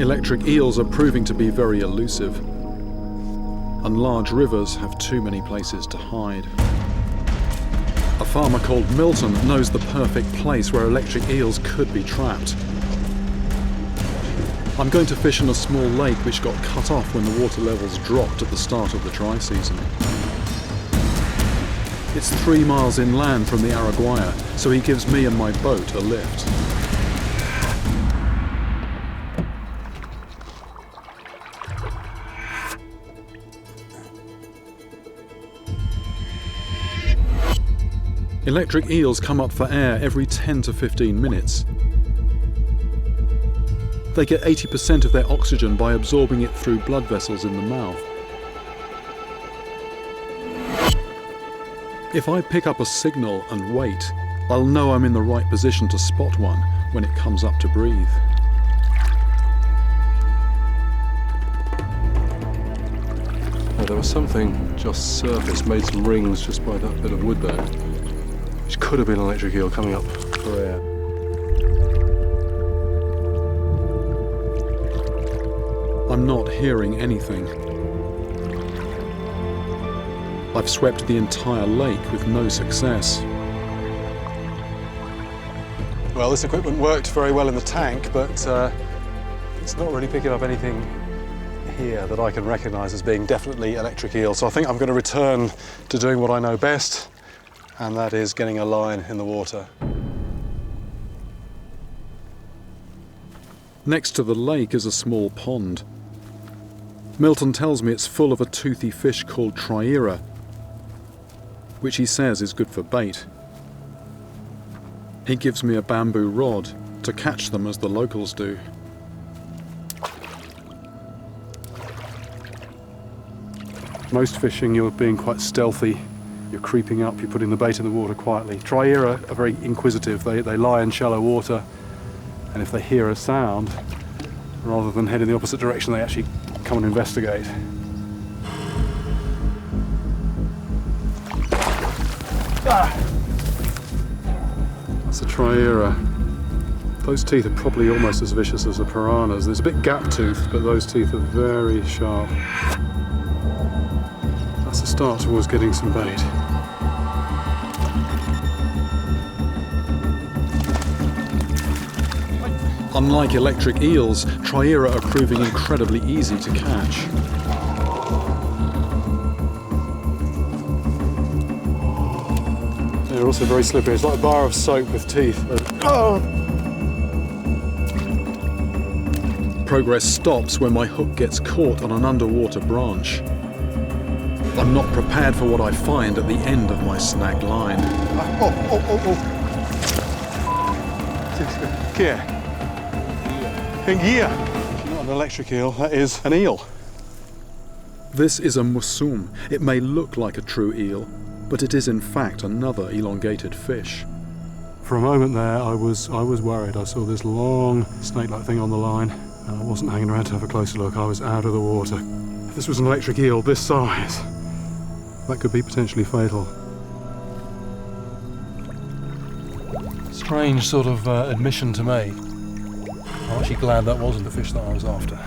Electric eels are proving to be very elusive, and large rivers have too many places to hide. A farmer called Milton knows the perfect place where electric eels could be trapped. I'm going to fish in a small lake which got cut off when the water levels dropped at the start of the dry season. It's 3 miles inland from the Araguaia, so he gives me and my boat a lift. Electric eels come up for air every 10 to 15 minutes. They get 80% of their oxygen by absorbing it through blood vessels in the mouth. If I pick up a signal and wait, I'll know I'm in the right position to spot one when it comes up to breathe. Oh, there was something just surfaced, made some rings just by that bit of wood there, which could have been an electric eel coming up for air. I'm not hearing anything. I've swept the entire lake with no success. Well, this equipment worked very well in the tank, but it's not really picking up anything here that I can recognise as being definitely electric eel. So I think I'm going to return to doing what I know best, and that is getting a line in the water. Next to the lake is a small pond. Milton tells me it's full of a toothy fish called Triera, which he says is good for bait. He gives me a bamboo rod to catch them as the locals do. Most fishing, you're being quite stealthy. You're creeping up, you're putting the bait in the water quietly. Triera are very inquisitive. They lie in shallow water, and if they hear a sound, rather than head in the opposite direction, they actually come and investigate. That's a Triera. Those teeth are probably almost as vicious as the piranhas. There's a bit gap-toothed, but those teeth are very sharp. That's a start towards getting some bait. Unlike electric eels, Triera are proving incredibly easy to catch. They're also very slippery. It's like a bar of soap with teeth. Progress stops when my hook gets caught on an underwater branch. I'm not prepared for what I find at the end of my snagged line. Here. Here. Not an electric eel, that is an eel. This is a musum. It may look like a true eel, but it is in fact another elongated fish. For a moment there, I was worried. I saw this long snake-like thing on the line, and I wasn't hanging around to have a closer look. I was out of the water. If this was an electric eel this size, that could be potentially fatal. Strange sort of admission to make. I'm actually glad that wasn't the fish that I was after.